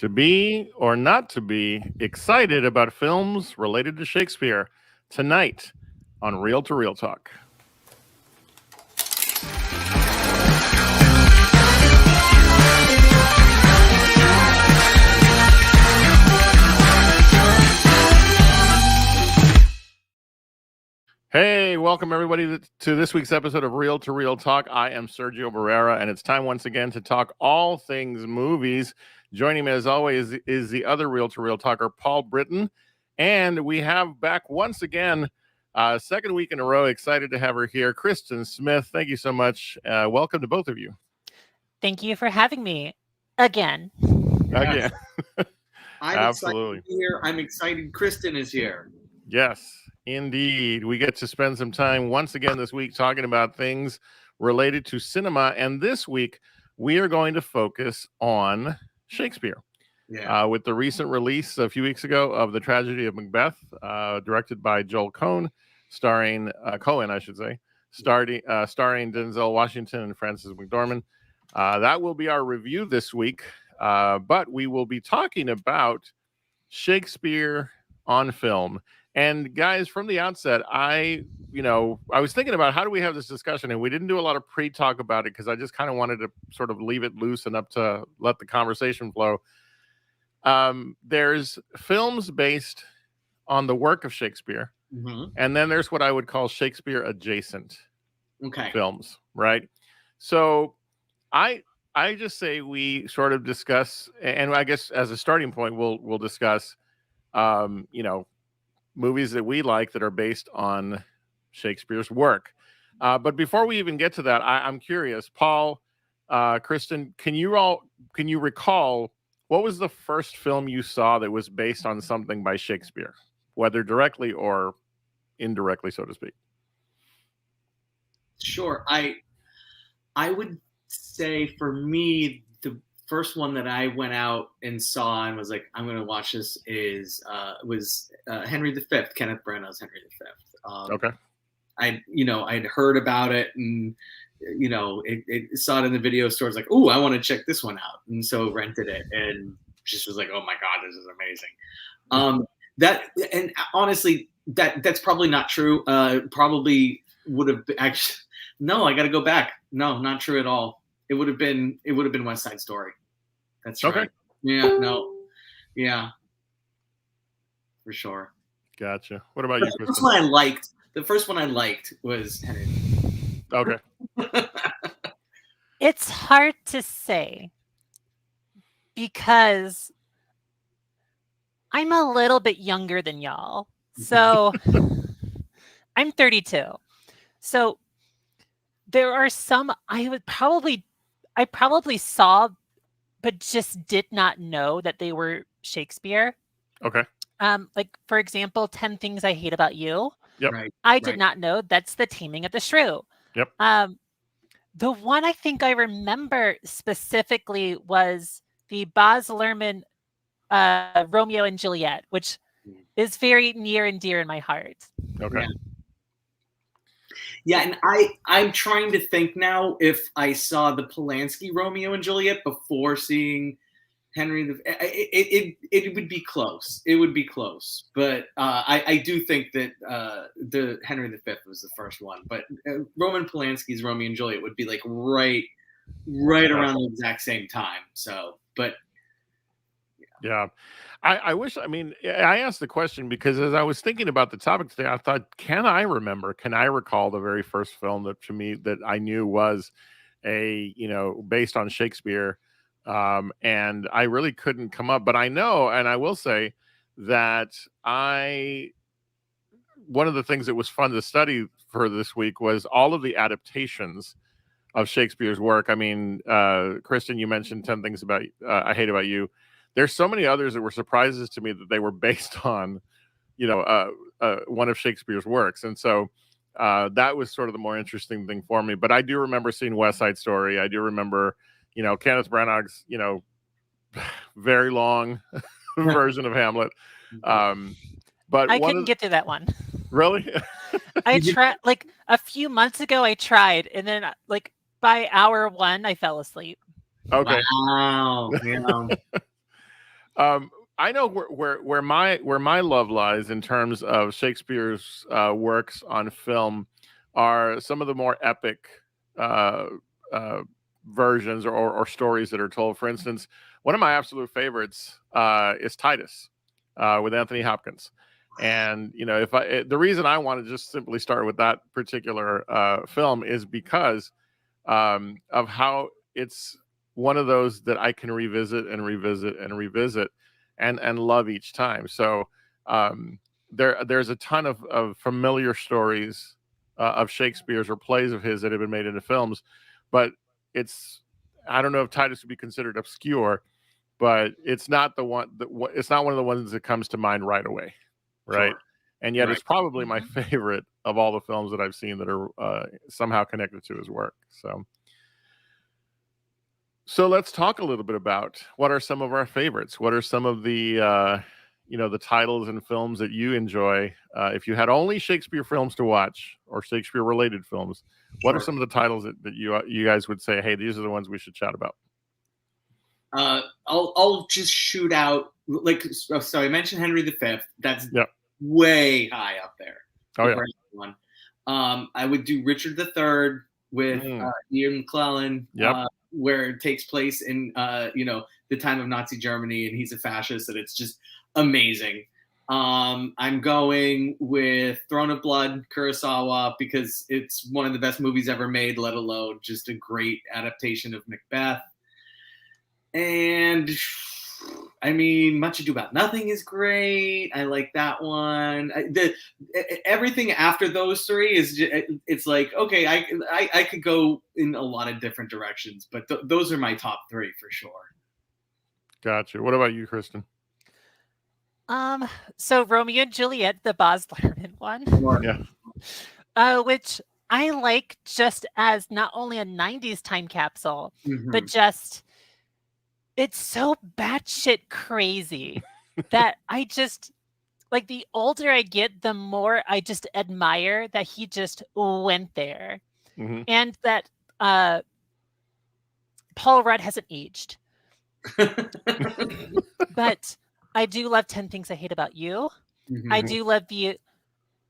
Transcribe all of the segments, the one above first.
To be or not to be excited about films related to Shakespeare tonight on Reel to Reel Talk. Hey, welcome everybody to this week's episode of Reel to Reel Talk. I am Sergio Barrera, and it's time once again to talk all things movies. Joining me as always is the other Reel to Reel Talker, Paul Britton. And we have back once again, second week in a row, excited to have her here, Kristen Smith. Thank you so much. Welcome to both of you. Thank you for having me again. Again. I'm Absolutely. excited to be here. I'm excited Kristen is here. Yes, indeed. We get to spend some time once again this week talking about things related to cinema. And this week, we are going to focus on Shakespeare. Yeah. With the recent release a few weeks ago of The Tragedy of Macbeth, directed by Joel Cohen, starring Denzel Washington and Frances McDormand. That will be our review this week. But we will be talking about Shakespeare on film. And guys, from the outset, I was thinking about how do we have this discussion, and we didn't do a lot of pre-talk about it because I just kind of wanted to sort of leave it loose and up to let the conversation flow. There's films based on the work of Shakespeare, and then there's what I would call Shakespeare adjacent films, right? So I just say we sort of discuss, and I guess as a starting point, we'll discuss, movies that we like that are based on Shakespeare's work. But before we even get to that, I'm curious, Paul, Kristen, can you recall what was the first film you saw that was based on something by Shakespeare, whether directly or indirectly, so to speak? Sure. I would say for me, the first one that I went out and saw and was like, I'm going to watch this was Henry V, Kenneth Branagh's Henry V. Okay. I'd heard about it and, it saw it in the video stores like, oh, I want to check this one out. And so rented it and just was like, oh my God, this is amazing. And honestly, that's probably not true. Probably would have actually, no, I got to go back. No, not true at all. It would have been West Side Story. That's right. Okay. Yeah. No. Yeah. For sure. Gotcha. What about you, Kristen? The first one I liked was Henry. Okay. It's hard to say because I'm a little bit younger than y'all. So I'm 32. So there are some I probably saw, but just did not know that they were Shakespeare. Okay. Like, for example, 10 Things I Hate About You. Yep. Right. I did not know that's The Taming of the Shrew. Yep. The one I think I remember specifically was the Baz Luhrmann Romeo and Juliet, which is very near and dear in my heart. Okay. Yeah, and I'm trying to think now if I saw the Polanski Romeo and Juliet before seeing Henry the. It would be close. It would be close, but I do think that the Henry V was the first one. But Roman Polanski's Romeo and Juliet would be like right around the exact same time. So, but yeah. I wish, I asked the question because as I was thinking about the topic today, I thought, can I recall the very first film that I knew was based on Shakespeare? And I really couldn't come up, but I know, and I will say that one of the things that was fun to study for this week was all of the adaptations of Shakespeare's work. Kristen, you mentioned 10 Things I Hate About You. There's so many others that were surprises to me that they were based on, one of Shakespeare's works. And so that was sort of the more interesting thing for me. But I do remember seeing West Side Story. I do remember, Kenneth Branagh's, very long version of Hamlet. But I couldn't get to that one. Really? I tried, like a few months ago, I tried. And then like by hour one, I fell asleep. Okay. Wow. Yeah. I know where my love lies in terms of Shakespeare's works on film are some of the more epic uh, versions or stories that are told. For instance, one of my absolute favorites is Titus with Anthony Hopkins. And the reason I want to just simply start with that particular film is because of how it's one of those that I can revisit and revisit and revisit and love each time. So there's a ton of familiar stories of Shakespeare's or plays of his that have been made into films, but I don't know if Titus would be considered obscure, but it's not it's not one of the ones that comes to mind right away, right? Sure. And yet it's probably my favorite of all the films that I've seen that are somehow connected to his work. So let's talk a little bit about what are some of our favorites. What are some of the the titles and films that you enjoy? If you had only Shakespeare films to watch or Shakespeare related films, what are some of the titles that you guys would say, hey, these are the ones we should chat about? I'll just shoot out, so I mentioned Henry V. That's way high up there. Oh yeah. I would do Richard III with Ian McClellan. Yep. Where it takes place in the time of Nazi Germany, and he's a fascist, and it's just amazing. I'm going with Throne of Blood, Kurosawa, because it's one of the best movies ever made, let alone just a great adaptation of Macbeth. And I mean, Much Ado About Nothing is great. I like that one. Everything after those three it's like, okay, I could go in a lot of different directions, but those are my top three for sure. Gotcha. What about you, Kristen? So Romeo and Juliet, the Baz Luhrmann one. Yeah. Which I like just as not only a 90s time capsule, but just it's so batshit crazy that I just, like, the older I get, the more I just admire that he just went there. And that Paul Rudd hasn't aged. But I do love 10 Things I Hate About You. I do love the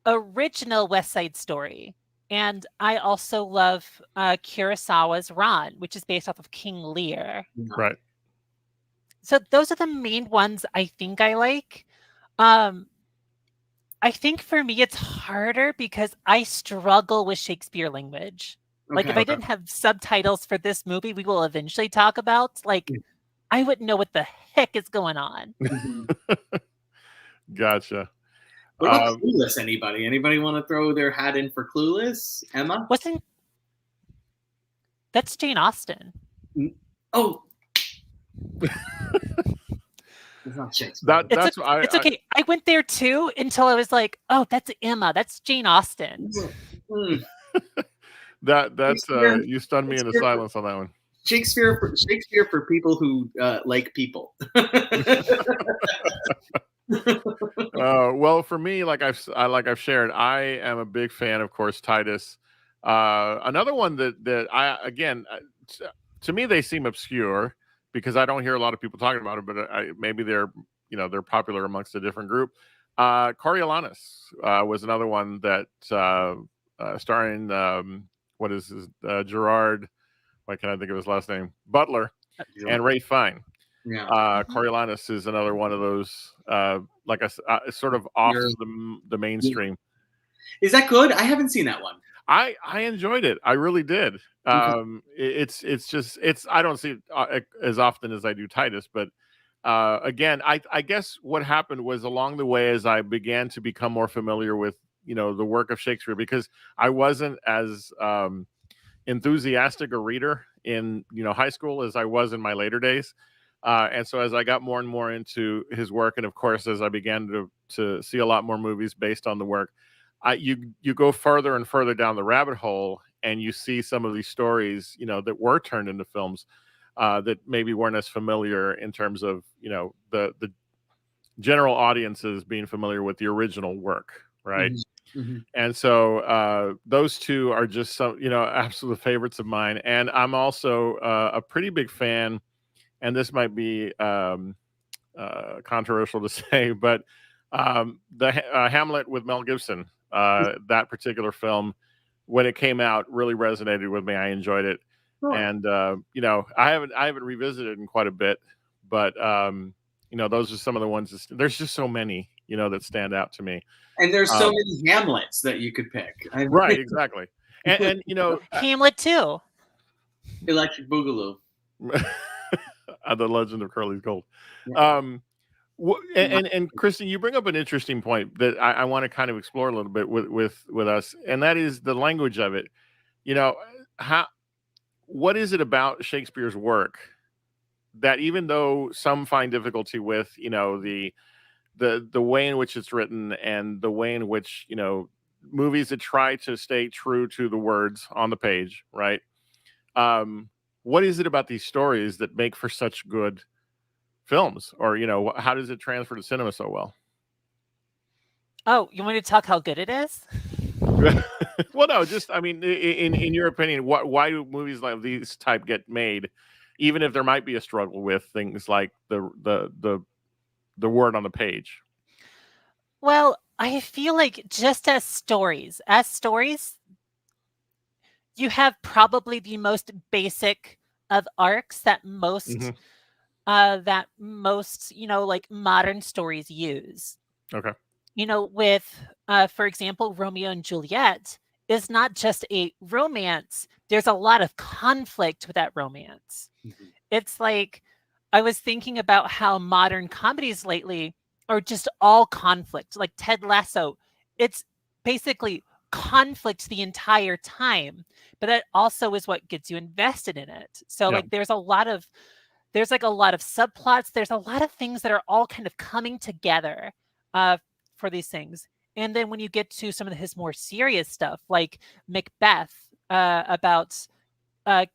original West Side Story. And I also love Kurosawa's Ran, which is based off of King Lear. Right. So those are the main ones I think I like. I think for me it's harder because I struggle with Shakespeare language. Like if I didn't have subtitles for this movie we will eventually talk about, like I wouldn't know what the heck is going on. Gotcha. What about Clueless? Anybody want to throw their hat in for Clueless? Emma? That's Jane Austen. Oh. It's not Shakespeare. It's okay. I went there too until I was like, oh, that's Emma. That's Jane Austen. That's you stunned me into silence on that one. Shakespeare for people who like people. Well, for me, like I've shared, I am a big fan, of course, Titus. Another one that I, again, to me they seem obscure because I don't hear a lot of people talking about it, but maybe they're popular amongst a different group. Coriolanus was another one that starring what is his Gerard? Why can't I think of his last name? Butler and Ray Fine. Yeah. Coriolanus is another one of those, like I said, sort of off the mainstream. Is that good? I haven't seen that one. I enjoyed it. I really did. It's I don't see it as often as I do Titus, but again, I guess what happened was along the way as I began to become more familiar with the work of Shakespeare, because I wasn't as enthusiastic a reader in high school as I was in my later days. And so as I got more and more into his work, and of course, as I began to see a lot more movies based on the work, you go further and further down the rabbit hole, and you see some of these stories, that were turned into films that maybe weren't as familiar in terms of, the general audiences being familiar with the original work, right? And so those two are just some, absolute favorites of mine. And I'm also a pretty big fan, and this might be controversial to say, but the Hamlet with Mel Gibson, that particular film, when it came out, really resonated with me. I enjoyed it, and I haven't revisited it in quite a bit, but those are some of the ones. There's just so many, that stand out to me. And there's so many Hamlets that you could pick. Right, exactly. And Hamlet too. Electric Boogaloo. The Legend of Curly's Gold. Yeah. And Kristen, you bring up an interesting point that I want to kind of explore a little bit with us, and that is the language of it. What is it about Shakespeare's work that, even though some find difficulty with, the way in which it's written and the way in which, movies that try to stay true to the words on the page, right? What is it about these stories that make for such good films, or how does it transfer to cinema so well? Oh, you want to talk how good it is? Well, no, just in your opinion, why do movies like these type get made, even if there might be a struggle with things like the word on the page? Well, I feel like just as stories, you have probably the most basic of arcs that most like modern stories use. Okay. With for example, Romeo and Juliet is not just a romance. There's a lot of conflict with that romance. Mm-hmm. It's like, I was thinking about how modern comedies lately are just all conflict. Like Ted Lasso, it's basically conflict the entire time, but that also is what gets you invested in it. So like there's a lot of subplots, there's a lot of things that are all kind of coming together for these things. And then when you get to some of his more serious stuff, like Macbeth, about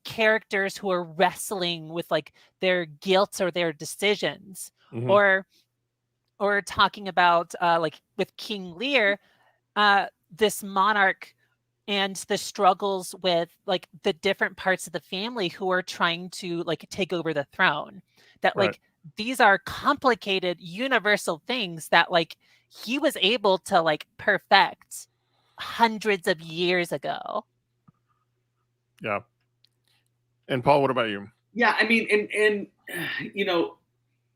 characters who are wrestling with like their guilt or their decisions, or talking about like with King Lear, this monarch and the struggles with like the different parts of the family who are trying to like take over the throne. That like these are complicated universal things that like he was able to like perfect hundreds of years ago. Yeah. And Paul, what about you? Yeah, I mean, and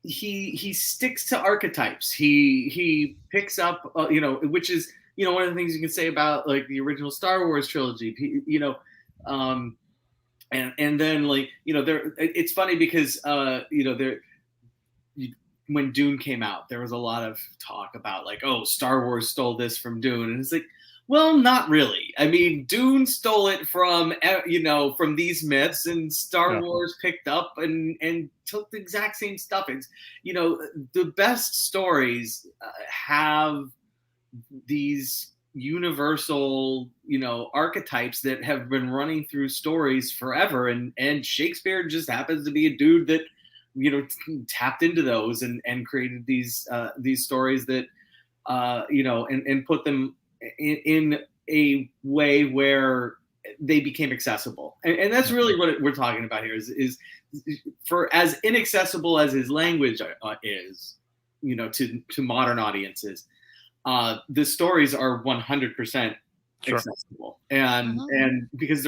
he sticks to archetypes. He picks up, which is, one of the things you can say about like the original Star Wars trilogy, and then like, there, it's funny because, when Dune came out, there was a lot of talk about like, oh, Star Wars stole this from Dune. And it's like, well, not really. I mean, Dune stole it from, from these myths, and Star Wars picked up and took the exact same stuff. It's, the best stories have these universal, archetypes that have been running through stories forever. And Shakespeare just happens to be a dude that, tapped into those and created these stories that, and put them in a way where they became accessible. And that's really what we're talking about here is for as inaccessible as his language is, to modern audiences, the stories are 100% accessible. And because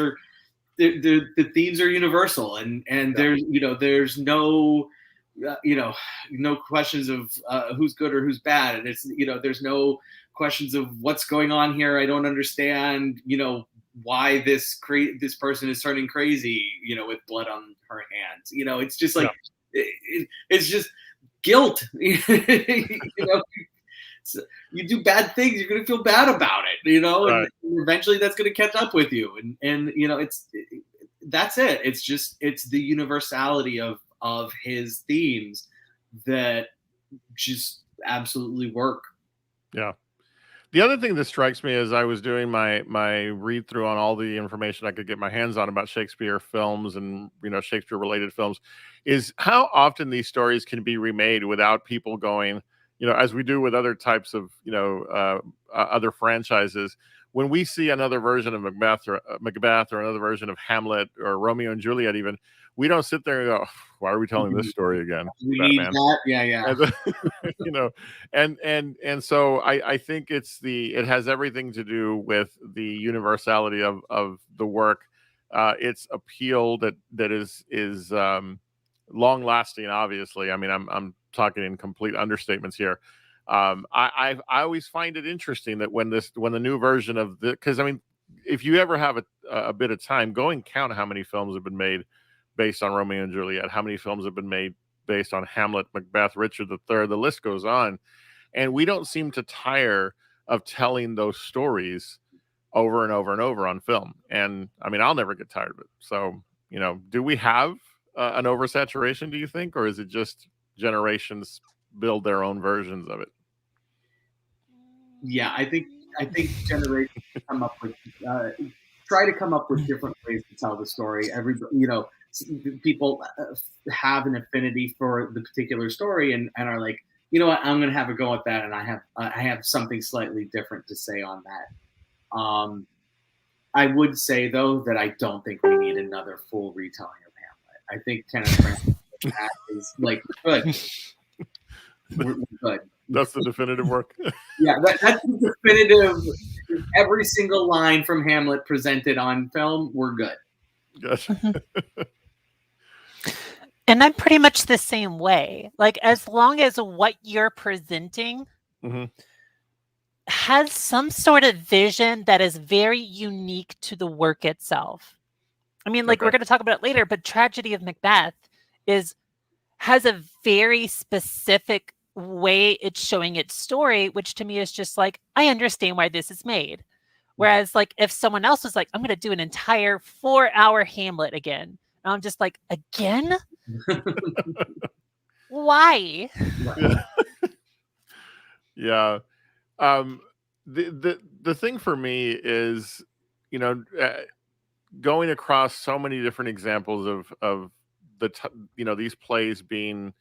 the themes are universal, and there's no no questions of who's good or who's bad, and it's there's no questions of what's going on here. I don't understand why this person is turning crazy with blood on her hands. It's just like it's just guilt. So you do bad things, you're going to feel bad about it, and eventually that's going to catch up with you. And that's it. It's the universality of his themes that just absolutely work. Yeah. The other thing that strikes me as I was doing my read through on all the information I could get my hands on about Shakespeare films and, Shakespeare related films, is how often these stories can be remade without people going, as we do with other types of, other franchises, when we see another version of Macbeth or another version of Hamlet or Romeo and Juliet, even, we don't sit there and go, why are we telling this story again? We need that. Yeah. And so I think it has everything to do with the universality of the work, its appeal that is long lasting. Obviously, I mean, I'm talking in complete understatements here. I always find it interesting that when the new version of because I mean, if you ever have a bit of time, go and count how many films have been made based on Romeo and Juliet, how many films have been made based on Hamlet, Macbeth, Richard III, the list goes on. And we don't seem to tire of telling those stories over and over and over on film. And I mean, I'll never get tired of it. So, do we have an oversaturation, do you think? Or is it just generations build their own versions of it? Yeah, I think generations come up with try to come up with different ways to tell the story. People have an affinity for the particular story and are like, you know what, I'm going to have a go at that, and I have something slightly different to say on that. I would say though that I don't think we need another full retelling of Hamlet. I think Kenneth Branagh is like good. We're good. That's the definitive work. Yeah, that's the definitive. Every single line from Hamlet presented on film, we're good. Gotcha. And I'm pretty much the same way. Like, as long as what you're presenting has some sort of vision that is very unique to the work itself. I mean, like, we're going to talk about it later, but Tragedy of Macbeth has a very specific way it's showing its story, which to me is just like, I understand why this is made. Whereas, like, if someone else was like, I'm going to do an entire 4-hour Hamlet again, and I'm just like, again? Why? Yeah. The thing for me is, going across so many different examples of these plays being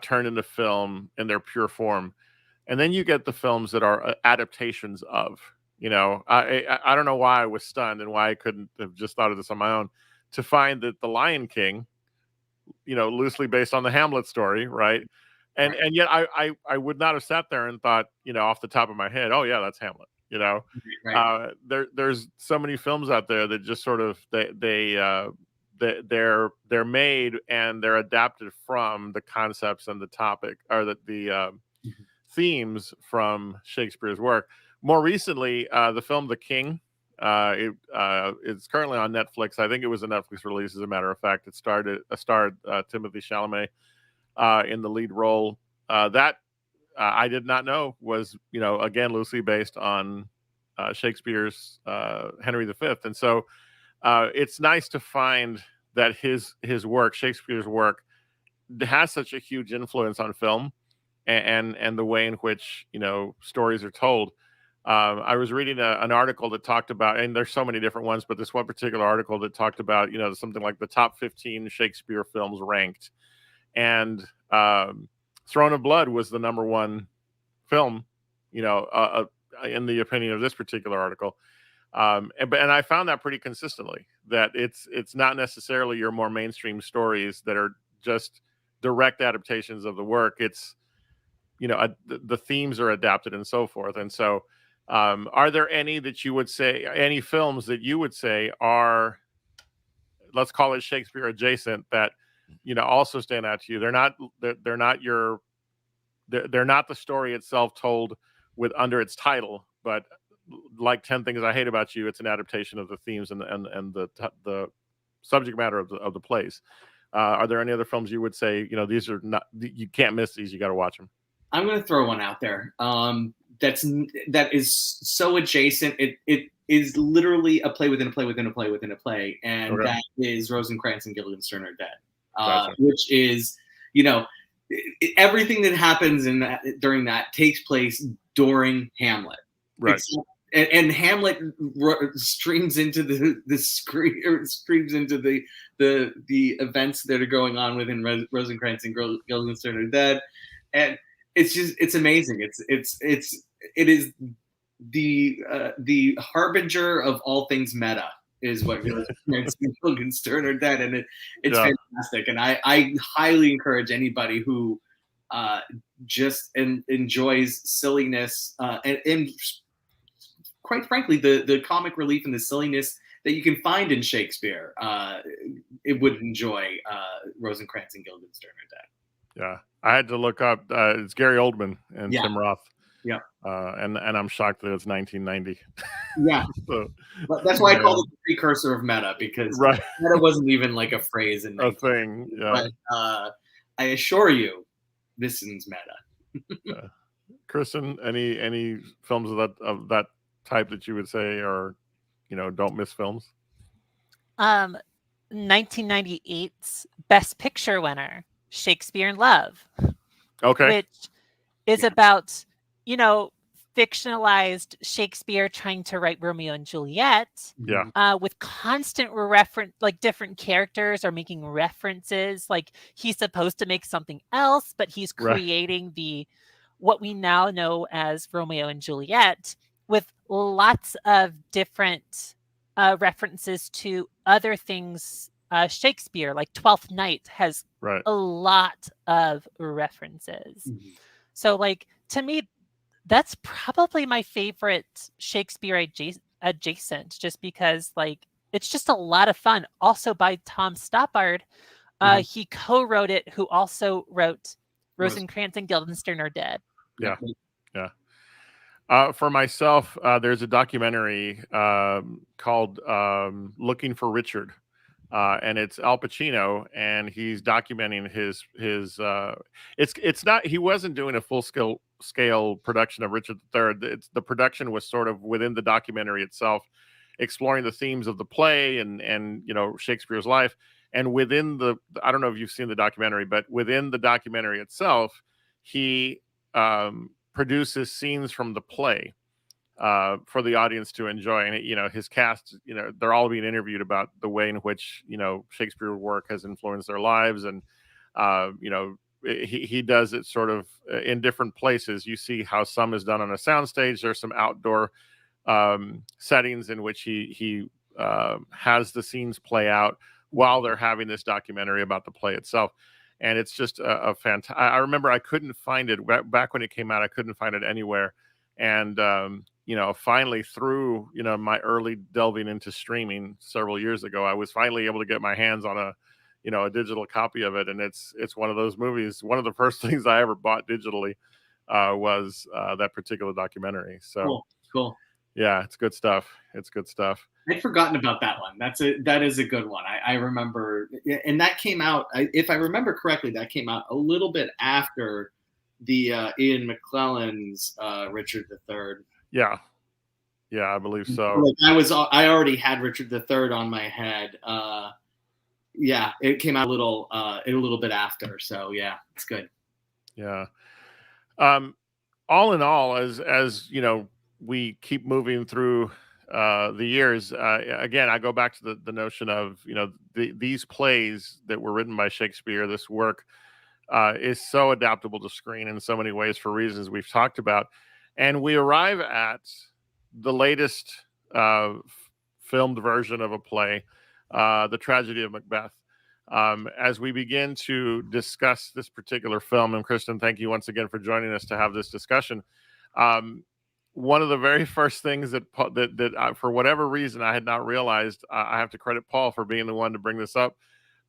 turned into film in their pure form, and then you get the films that are adaptations of. I don't know why I was stunned and why I couldn't have just thought of this on my own, to find that The Lion King, loosely based on the Hamlet story, right? And yet I would not have sat there and thought, off the top of my head, oh yeah, that's Hamlet. Right. There's so many films out there that just sort of they're made and they're adapted from the concepts and the topic, or the themes from Shakespeare's work. More recently, the film The King, it's currently on Netflix. I think it was a Netflix release, as a matter of fact. It starred Timothée Chalamet in the lead role. That I did not know was, again, loosely based on Shakespeare's Henry V. And so it's nice to find that his work, Shakespeare's work, has such a huge influence on film and the way in which, stories are told. I was reading an article that talked about, and there's so many different ones, but this one particular article that talked about, something like the top 15 Shakespeare films ranked. And Throne of Blood was the number one film, in the opinion of this particular article. And I found that pretty consistently, that it's not necessarily your more mainstream stories that are just direct adaptations of the work. It's, the themes are adapted and so forth. And so, are there any films that you would say are, let's call it Shakespeare adjacent, that, also stand out to you? They're not the story itself told under its title, but like 10 Things I Hate About You, it's an adaptation of the themes and the subject matter of the plays. Are there any other films you would say, these are not, you can't miss these, you got to watch them? I'm going to throw one out there. That is so adjacent. It is literally a play within a play within a play within a play, and that is Rosencrantz and Guildenstern Are Dead, gotcha. Which is, everything that happens during that takes place during Hamlet, right? And Hamlet streams into the screen, or streams into the events that are going on within Rosencrantz and Guildenstern Are Dead, and it's amazing. It is the harbinger of all things meta is what Gilgenstern are dead, and it's fantastic. And I highly encourage anybody who just enjoys silliness and quite frankly the comic relief and the silliness that you can find in Shakespeare, it would enjoy Rosencrantz and Guildenstern are dead. Yeah, I had to look up. It's Gary Oldman and Tim Roth. Yeah, and I'm shocked that it's 1990. Yeah, so, but that's why I called it the precursor of meta, because meta wasn't even like a phrase in a thing. Yeah, but I assure you, this is meta. Kristen, any films of that type that you would say are, don't miss films? 1998's Best Picture winner, Shakespeare in Love. Okay. Which is about, fictionalized Shakespeare trying to write Romeo and Juliet. Yeah. With constant reference, like different characters are making references. Like he's supposed to make something else, but he's creating what we now know as Romeo and Juliet, with lots of different references to other things. Shakespeare, like Twelfth Night, has a lot of references. Mm-hmm. So, like, to me, that's probably my favorite Shakespeare adjacent, just because, like, it's just a lot of fun. Also by Tom Stoppard. He co-wrote it, who also wrote Rosencrantz and Guildenstern are dead. Yeah. For myself, there's a documentary called Looking for Richard. And it's Al Pacino, and he's documenting his it's not, he wasn't doing a full scale production of Richard III. The production was sort of within the documentary itself, exploring the themes of the play and Shakespeare's life. And within I don't know if you've seen the documentary, but within the documentary itself, he produces scenes from the play for the audience to enjoy. And, his cast, they're all being interviewed about the way in which, Shakespeare work has influenced their lives. And, he does it sort of in different places. You see how some is done on a soundstage. There's some outdoor settings in which he has the scenes play out while they're having this documentary about the play itself. And it's just a fantastic. I remember I couldn't find it back when it came out. I couldn't find it anywhere. And, finally through, my early delving into streaming several years ago, I was finally able to get my hands on a digital copy of it. And it's one of those movies. One of the first things I ever bought digitally was that particular documentary. So cool. Yeah, it's good stuff. I'd forgotten about that one. That is a good one. I remember, and that came out, if I remember correctly, that came out a little bit after the Ian McClellan's Richard III. Yeah, I believe so. I already had Richard III on my head. It came out a little bit after. So yeah, it's good. Yeah. All in all, as we keep moving through the years, again, I go back to the notion of these plays that were written by Shakespeare. This work is so adaptable to screen in so many ways for reasons we've talked about. And we arrive at the latest filmed version of a play, The Tragedy of Macbeth. As we begin to discuss this particular film, and Kristen, thank you once again for joining us to have this discussion. One of the very first things that for whatever reason I had not realized, I have to credit Paul for being the one to bring this up.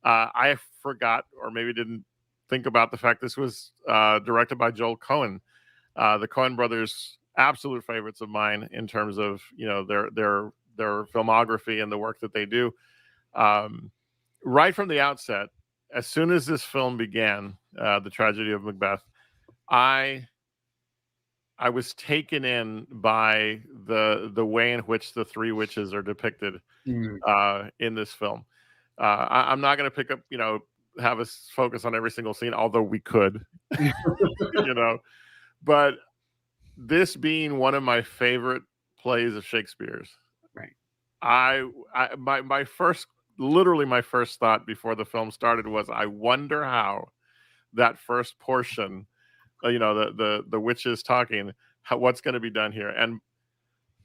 I forgot, or maybe didn't think about the fact this was directed by Joel Coen. The Coen brothers, absolute favorites of mine in terms of their filmography and the work that they do. Right from the outset, as soon as this film began, The Tragedy of Macbeth, I was taken in by the way in which the three witches are depicted in this film. I'm not going to pick up, have us focus on every single scene, although we could, but this being one of my favorite plays of Shakespeare's, right? My first thought before the film started was, I wonder how that first portion, the witches talking, what's going to be done here. And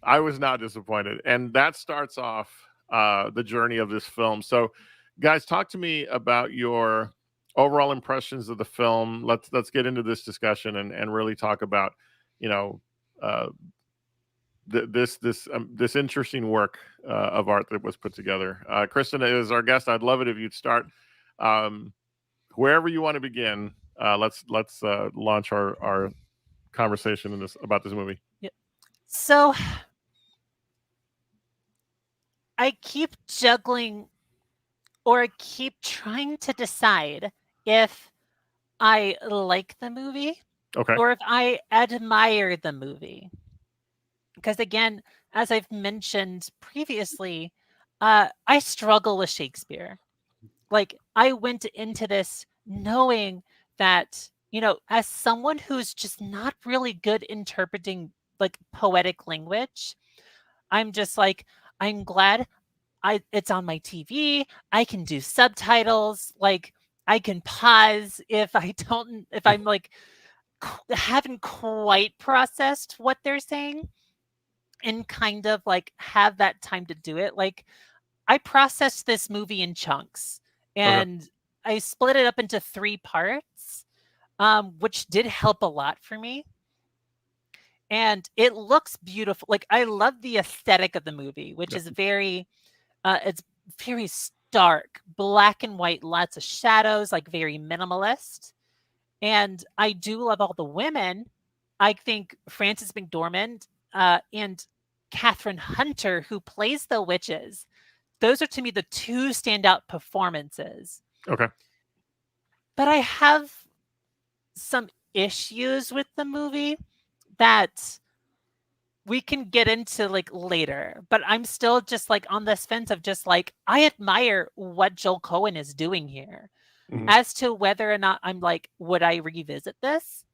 I was not disappointed, and that starts off the journey of this film. So, guys, talk to me about your overall impressions of the film. Let's get into this discussion and really talk about, you know, uh, this interesting work of art that was put together. Kristen is our guest. I'd love it if you'd start wherever you want to begin. Let's launch our conversation about this movie. Yeah. So I keep juggling, or I keep trying to decide if I like the movie Okay. or if I admire the movie. Because again, as I've mentioned previously, I struggle with Shakespeare. Like, I went into this knowing that, as someone who's just not really good interpreting like poetic language, I'm just like, I'm glad it's on my TV. I can do subtitles. Like, I can pause if I'm like haven't quite processed what they're saying, and kind of like have that time to do it. Like, I processed this movie in chunks, and I split it up into 3 parts, which did help a lot for me. And it looks beautiful. Like, I love the aesthetic of the movie, which is it's very stark, black and white, lots of shadows, like very minimalist. And I do love all the women. I think Frances McDormand and Catherine Hunter, who plays the witches, those are to me the 2 standout performances. Okay. But I have some issues with the movie that we can get into like later, but I'm still just like on this fence of just like, I admire what Joel Cohen is doing here. Mhm. As to whether or not I'm like, would I revisit this?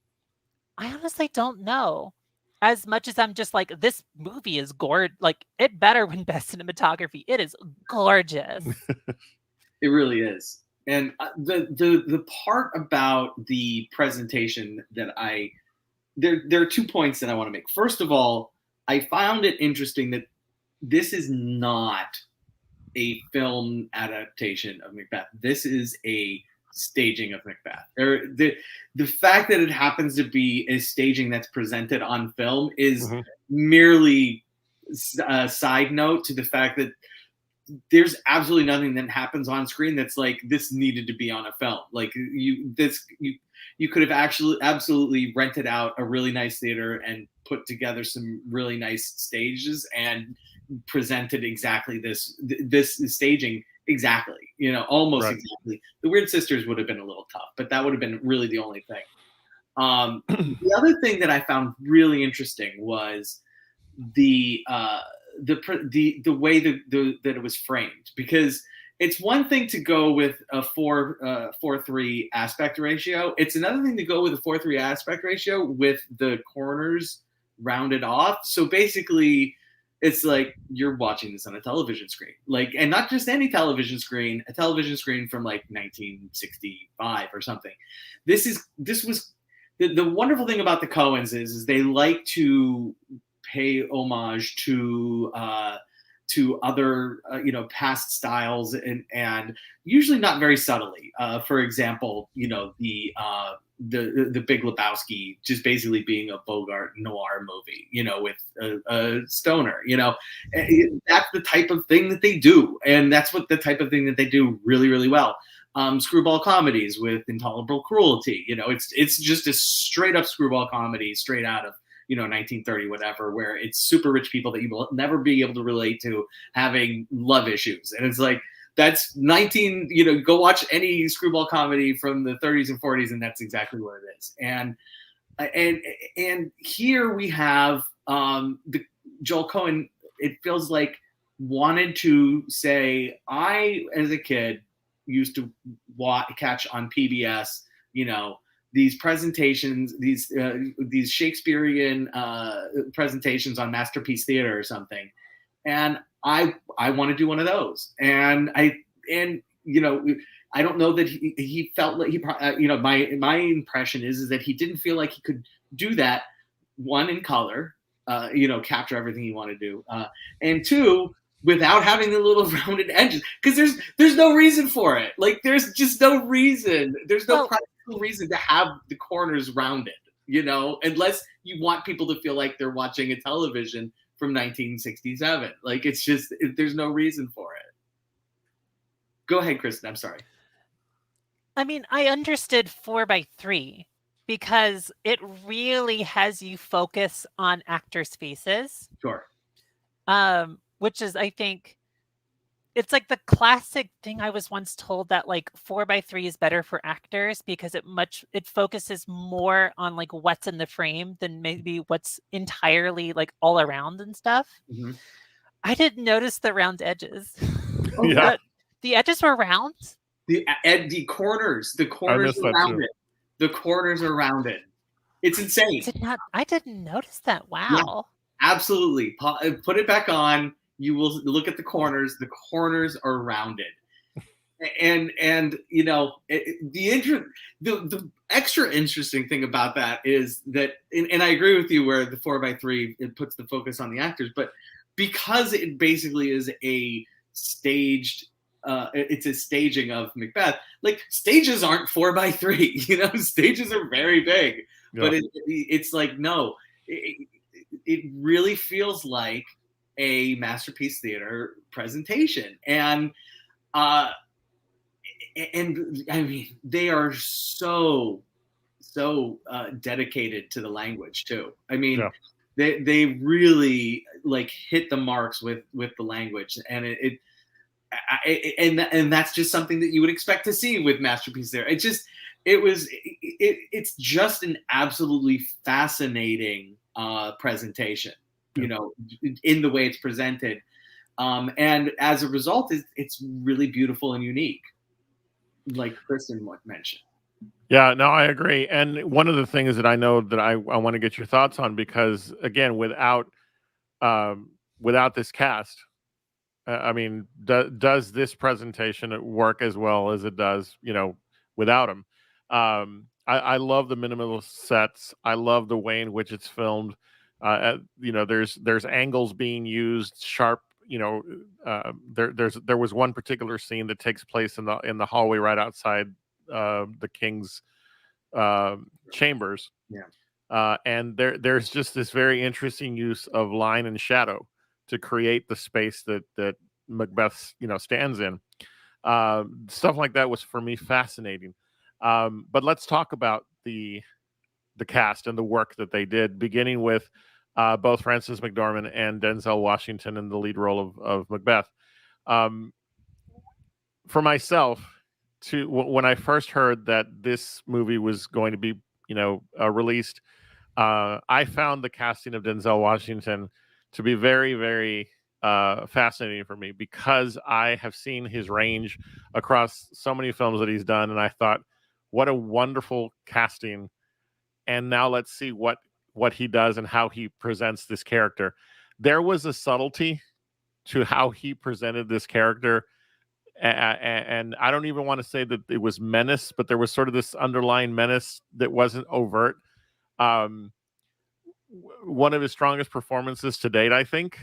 I honestly don't know. As much as I'm just like, this movie is gorgeous. Like, it better win best cinematography. It is gorgeous. It really is. And the part about the presentation that there are 2 points that I want to make. First of all, I found it interesting that this is not a film adaptation of Macbeth. This is a staging of Macbeth. The fact that it happens to be a staging that's presented on film is merely a side note to the fact that there's absolutely nothing that happens on screen that's like, this needed to be on a film. Like, you could have actually absolutely rented out a really nice theater and put together some really nice stages and presented exactly this staging exactly, almost Right. exactly. The Weird Sisters would have been a little tough, but that would have been really the only thing. The other thing that I found really interesting was the way that it was framed, because it's one thing to go with a 4:3 aspect ratio. It's another thing to go with a 4:3 aspect ratio with the corners rounded off. So basically, it's like you're watching this on a television screen, like, and not just any television screen, a television screen from like 1965 or something. This was the wonderful thing about the Coens is they like to pay homage to other past styles, and usually not very subtly. For example, the Big Lebowski just basically being a Bogart noir movie, with a stoner. That's the type of thing that they do, and that's the type of thing that they do really, really well. Screwball comedies with intolerable cruelty. It's just a straight up screwball comedy, straight out of 1930, whatever, where it's super rich people that you will never be able to relate to having love issues. And it's like, that's go watch any screwball comedy from the 30s and 40s, and that's exactly what it is. And here we have the Joel Cohen, it feels like, wanted to say, I, as a kid, used to catch on PBS, these presentations, these Shakespearean presentations on Masterpiece Theater or something, and I want to do one of those. And I don't know that he felt like my impression is that he didn't feel like he could do that, one, in color, capture everything you want to do. And two, without having the little rounded edges, because there's no reason for it. Like there's just no reason. There's no practical reason to have the corners rounded, unless you want people to feel like they're watching a television from 1967. Like it's just, there's no reason for it. Go ahead, Kristen. I'm sorry. I mean, I understood 4:3 because it really has you focus on actors' faces. Sure. Which is, I think, it's like the classic thing I was once told that like 4:3 is better for actors because it focuses more on like what's in the frame than maybe what's entirely like all around and stuff. Mm-hmm. I didn't notice the round edges. Yeah. The edges were round. The corners are rounded. The corners are rounded. It's insane. I didn't notice that. Wow. Yeah, absolutely. Put it back on. You will look at the corners. The corners are rounded. And the extra interesting thing about that is that, and I agree with you where the 4:3, it puts the focus on the actors, but because it basically is a staged, it's a staging of Macbeth. Like stages aren't 4:3, stages are very big, but it's like, no, it really feels like a Masterpiece Theater presentation. And I mean, they are so dedicated to the language too. I mean, they really like hit the marks with the language, and and that's just something that you would expect to see with Masterpiece Theater. It's just an absolutely fascinating presentation, in the way it's presented. And as a result, it's really beautiful and unique, like Kristen mentioned. Yeah, no, I agree. And one of the things that I know that I want to get your thoughts on, because again, without this cast, I mean, does this presentation work as well as it does, without him? I love the minimalist sets. I love the way in which it's filmed. There's angles being used, sharp. There was one particular scene that takes place in the hallway right outside the king's chambers. Yeah. And there's just this very interesting use of line and shadow to create the space that Macbeth stands in. Stuff like that was for me fascinating. But let's talk about the cast and the work that they did, beginning with both Frances McDormand and Denzel Washington in the lead role of Macbeth. For myself, when I first heard that this movie was going to be released, I found the casting of Denzel Washington to be very, very fascinating for me, because I have seen his range across so many films that he's done, and I thought, what a wonderful casting. And now let's see what he does and how he presents this character. There was a subtlety to how he presented this character, and I don't even want to say that it was menace, but there was sort of this underlying menace that wasn't overt. One of his strongest performances to date, I think,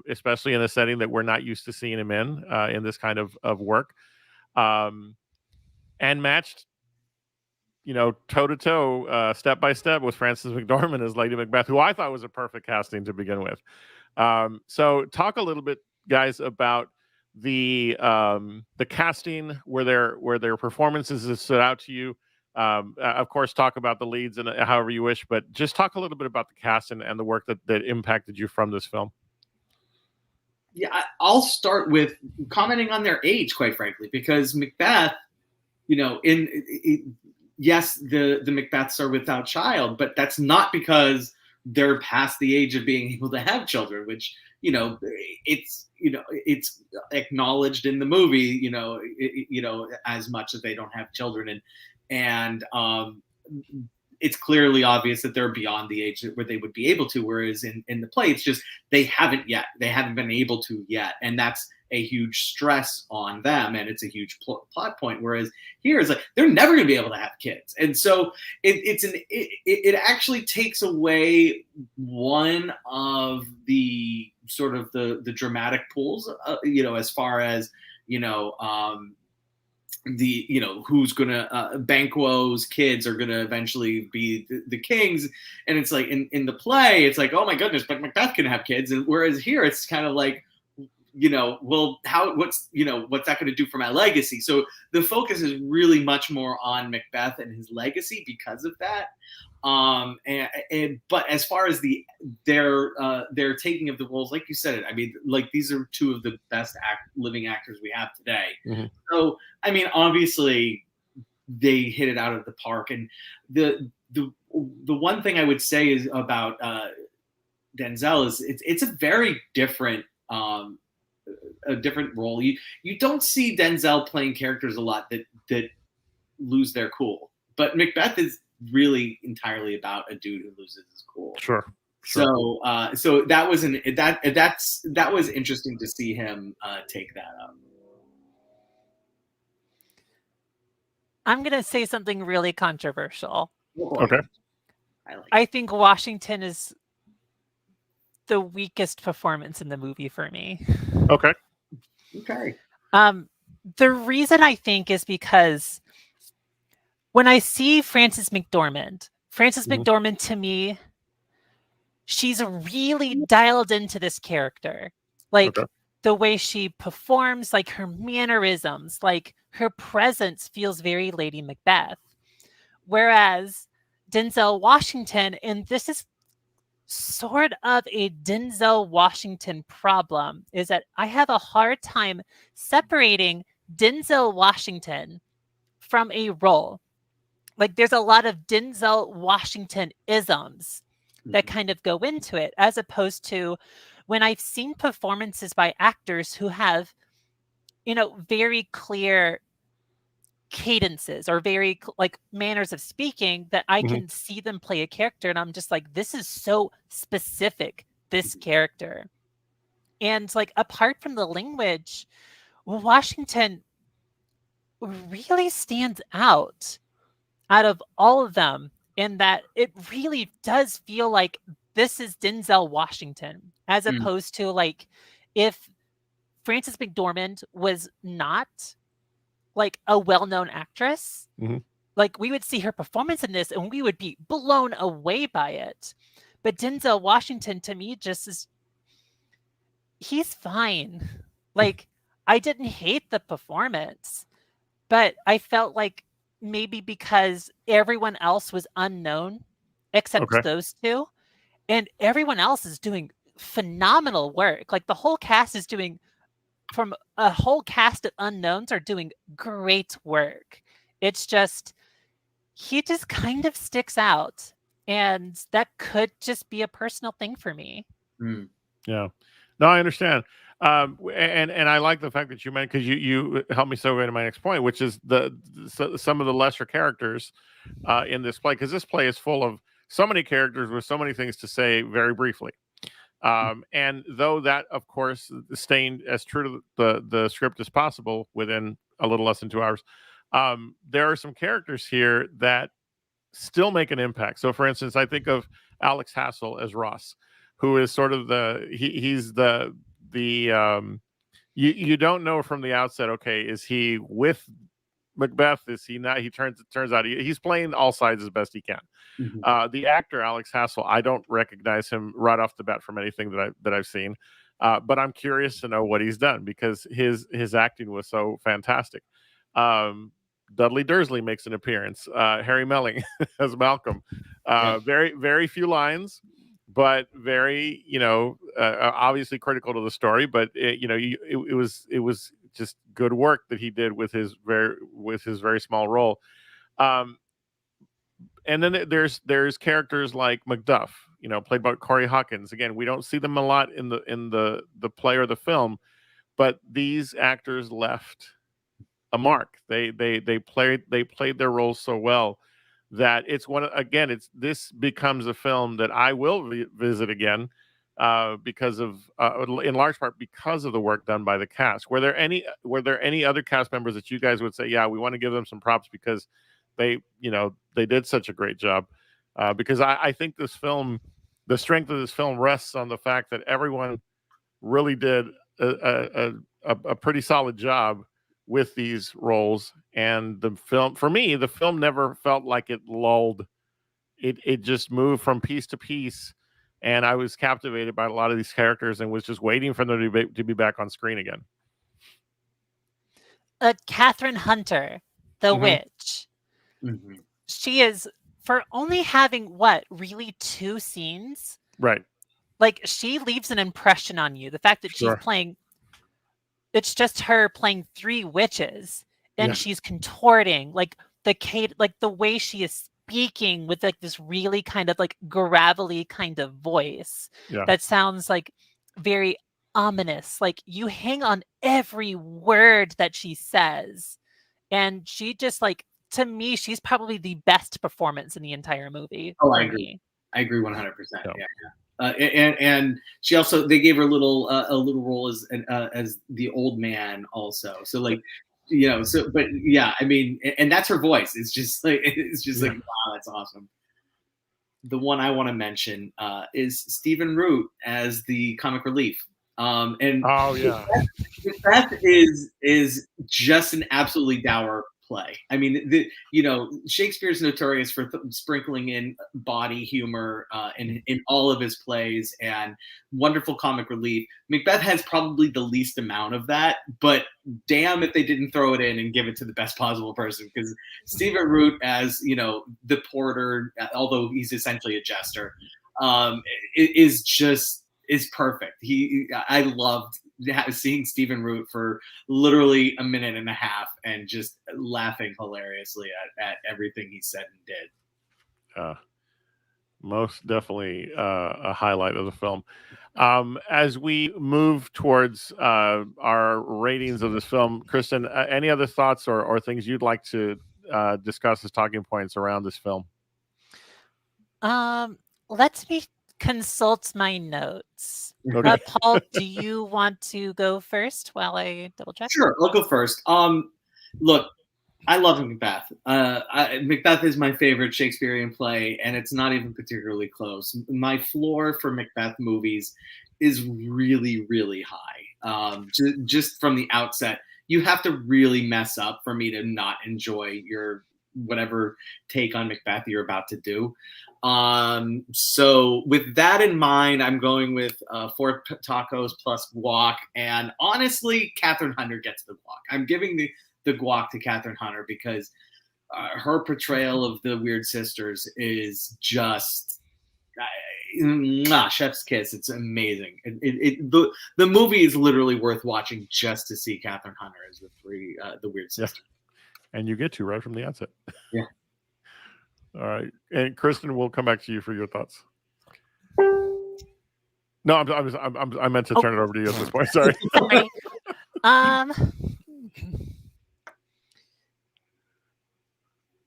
especially in a setting that we're not used to seeing him in this kind of work, and matched, toe to toe, step by step with Frances McDormand as Lady Macbeth, who I thought was a perfect casting to begin with. So talk a little bit, guys, about the casting, where their performances have stood out to you. Of course, talk about the leads and however you wish, but just talk a little bit about the cast and the work that impacted you from this film. Yeah, I'll start with commenting on their age, quite frankly, because Macbeth, yes, the Macbeths are without child, but that's not because they're past the age of being able to have children, which, it's acknowledged in the movie, as much as they don't have children. And it's clearly obvious that they're beyond the age where they would be able to. Whereas in the play, it's just they haven't been able to yet, and that's a huge stress on them, and it's a huge plot point. Whereas here is like they're never going to be able to have kids, and so it actually takes away one of the sort of the dramatic pulls, as far as who's gonna Banquo's kids are gonna eventually be the kings, and it's like in the play it's like, oh my goodness, but Macbeth can have kids, and whereas here it's kind of like, well, what's that going to do for my legacy? So the focus is really much more on Macbeth and his legacy because of that. But as far as their taking of the roles, like you said, I mean, like these are two of the best living actors we have today. Mm-hmm. So, I mean, obviously they hit it out of the park. And the one thing I would say is about Denzel is it's a very different role. You don't see Denzel playing characters a lot that lose their cool, but Macbeth is really entirely about a dude who loses his cool. Sure. So that was interesting to see him take that up. I'm gonna say something really controversial. Okay. I think Washington is the weakest performance in the movie for me. Okay. The reason I think is because when I see Frances McDormand to me, she's really dialed into this character. Like the way she performs, like her mannerisms, like her presence feels very Lady Macbeth. Whereas Denzel Washington, and this is sort of a Denzel Washington problem, is that I have a hard time separating Denzel Washington from a role. Like there's a lot of Denzel Washington isms that kind of go into it, as opposed to when I've seen performances by actors who have, very clear cadences or very like manners of speaking that I can see them play a character, and I'm just like, this is so specific, this character. And like apart from the language, Washington really stands out of all of them, in that it really does feel like this is Denzel Washington, as opposed to like if Frances McDormand was not like a well-known actress, like we would see her performance in this and we would be blown away by it. But Denzel Washington to me just is, he's fine. Like I didn't hate the performance, but I felt like maybe because everyone else was unknown except those two, and everyone else is doing phenomenal work. Like the whole cast is doing, from a whole cast of unknowns are doing great work. It's just, he just kind of sticks out, and that could just be a personal thing for me. Yeah, no, I understand. And I like the fact that you meant, because you helped me segue into my next point, which is some of the lesser characters in this play, because this play is full of so many characters with so many things to say very briefly. And though that, of course, staying as true to the script as possible within a little less than 2 hours, there are some characters here that still make an impact. So, for instance, I think of Alex Hassell as Ross, who is sort of he's the you don't know from the outset, okay, is he with Macbeth? Is he not? Turns out he's playing all sides as best he can. The actor Alex Hassell, I don't recognize him right off the bat from anything that I've seen, but I'm curious to know what he's done, because his acting was so fantastic. Dudley Dursley makes an appearance. Harry Melling as Malcolm. Very, very few lines, but very, obviously critical to the story. But it was just good work that he did with his very small role. And then there's characters like Macduff, played by Corey Hawkins. Again, we don't see them a lot in the play or the film, but these actors left a mark. They played their roles so well that it's this becomes a film that I will visit again because of in large part because of the work done by the cast. Were there any other cast members that you guys would say, yeah, we want to give them some props because they did such a great job? Because I think this film, the strength of this film rests on the fact that everyone really did a pretty solid job with these roles. And the film never felt like it lulled. It just moved from piece to piece, and I was captivated by a lot of these characters and was just waiting for them to be back on screen again. Catherine Hunter, the witch. Mm-hmm. She is, for only having really 2 scenes, right? Like, she leaves an impression on you. The fact that she's playing, it's just her playing 3 witches, and she's contorting, like the way she is speaking with like this really kind of like gravelly kind of voice that sounds like very ominous. Like, you hang on every word that she says, and she just, like, to me, she's probably the best performance in the entire movie. Oh, I agree. I agree 100%. Yeah. And she also, they gave her a little role as the old man also. So like, but yeah, I mean, and that's her voice. It's just like like, wow, that's awesome. The one I want to mention is Stephen Root as the comic relief. And Macbeth is just an absolutely dour play. I mean, Shakespeare's notorious for sprinkling in body humor in all of his plays and wonderful comic relief. Macbeth has probably the least amount of that, but damn if they didn't throw it in and give it to the best possible person, because Stephen Root as, the porter, although he's essentially a jester, is perfect. I loved seeing Stephen Root for literally a minute and a half and just laughing hilariously at everything he said and did. Most definitely a highlight of the film. As we move towards our ratings of this film, Kristen, any other thoughts or things you'd like to discuss as talking points around this film? Let me consult my notes. Okay. Paul, do you want to go first while I double check? Sure, I'll go first. Look, I love Macbeth. Macbeth is my favorite Shakespearean play, and it's not even particularly close. My floor for Macbeth movies is really, really high. Just from the outset, you have to really mess up for me to not enjoy your whatever take on Macbeth you're about to do. So with that in mind, I'm going with 4 tacos plus guac. And honestly, Catherine Hunter gets the guac. I'm giving the guac to Catherine Hunter because her portrayal of the Weird Sisters is just chef's kiss. It's amazing. The movie is literally worth watching just to see Catherine Hunter as the Weird Sisters. And you get to right from the outset. Yeah. All right, and Kristen, we'll come back to you for your thoughts. No, I meant to turn it over to you at this point. Sorry.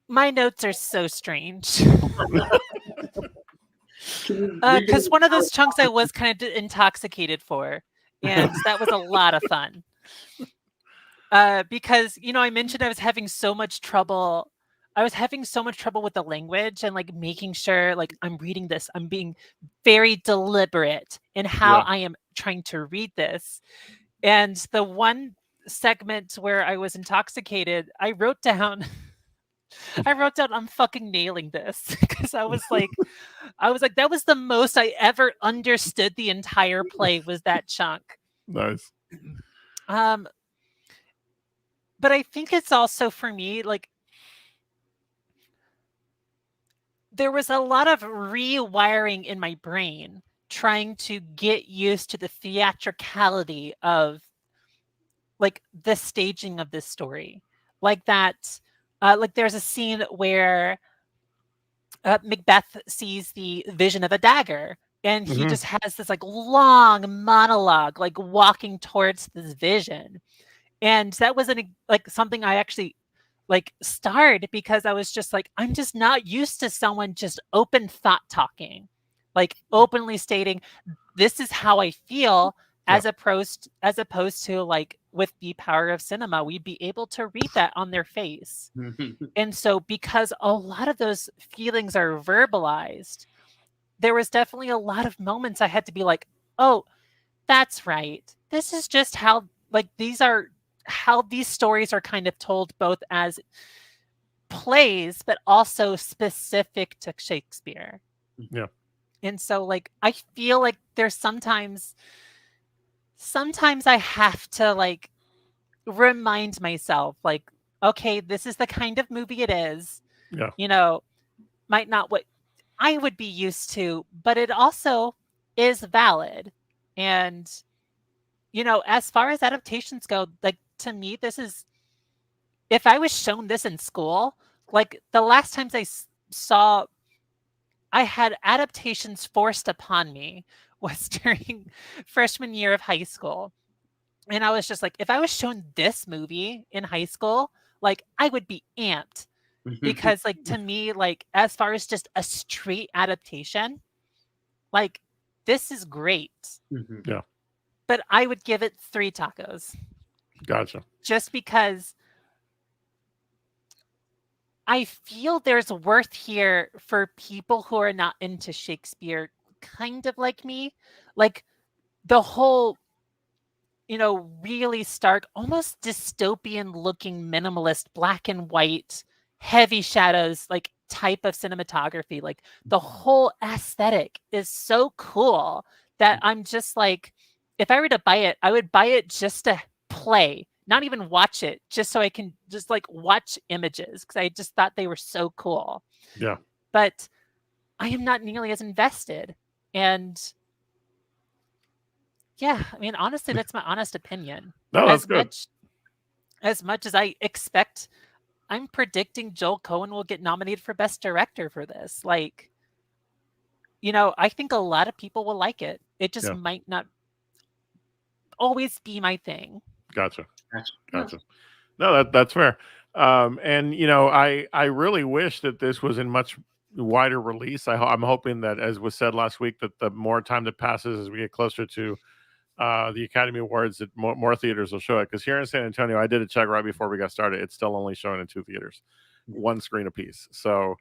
My notes are so strange. Because one of those chunks I was kind of intoxicated for, and that was a lot of fun. Because I mentioned I was having so much trouble. I was having so much trouble with the language and like making sure like I'm reading this. I'm being very deliberate in how I am trying to read this. And the one segment where I was intoxicated, I wrote down, I'm fucking nailing this, because I was like, that was the most I ever understood the entire play was that chunk. Nice. But I think it's also for me, like, there was a lot of rewiring in my brain trying to get used to the theatricality of like the staging of this story. Like that, like there's a scene where Macbeth sees the vision of a dagger, and he just has this like long monologue, like walking towards this vision. And that wasn't like something I actually like starred because I was just like, I'm just not used to someone just open thought talking, like openly stating, this is how I feel, as opposed to like with the power of cinema, we'd be able to read that on their face. And so because a lot of those feelings are verbalized, there was definitely a lot of moments I had to be like, oh, that's right. This is just how, like, these are how these stories are kind of told, both as plays, but also specific to Shakespeare. Yeah. And so, like, I feel like there's sometimes I have to, like, remind myself, like, okay, this is the kind of movie it is. Yeah. You know, might not what I would be used to, but it also is valid. And, you know, as far as adaptations go, like, to me, this is, if I was shown this in school, like the last times saw, I had adaptations forced upon me was during freshman year of high school. And I was just like, if I was shown this movie in high school, like I would be amped. Because like to me, like as far as just a straight adaptation, like this is great. Yeah. But I would give it 3 tacos. Gotcha. Just because I feel there's worth here for people who are not into Shakespeare, kind of like me. Like the whole, you know, really stark, almost dystopian looking minimalist, black and white, heavy shadows, like type of cinematography. Like the whole aesthetic is so cool that I'm just like, if I were to buy it, I would buy it just to play, not even watch it, just so I can just like watch images, because I just thought they were so cool. Yeah. But I am not nearly as invested. And yeah, I mean, honestly, that's my honest opinion. No, that's good. As much as I expect, I'm predicting Joel Coen will get nominated for Best Director for this. Like, you know, I think a lot of people will like it. It just might not always be my thing. Gotcha. No, that's fair. And you know, I really wish that this was in much wider release. I'm hoping that, as was said last week, that the more time that passes as we get closer to the Academy Awards, that more theaters will show it. Because here in San Antonio, I did a check right before we got started. It's still only showing in 2 theaters, 1 screen apiece. So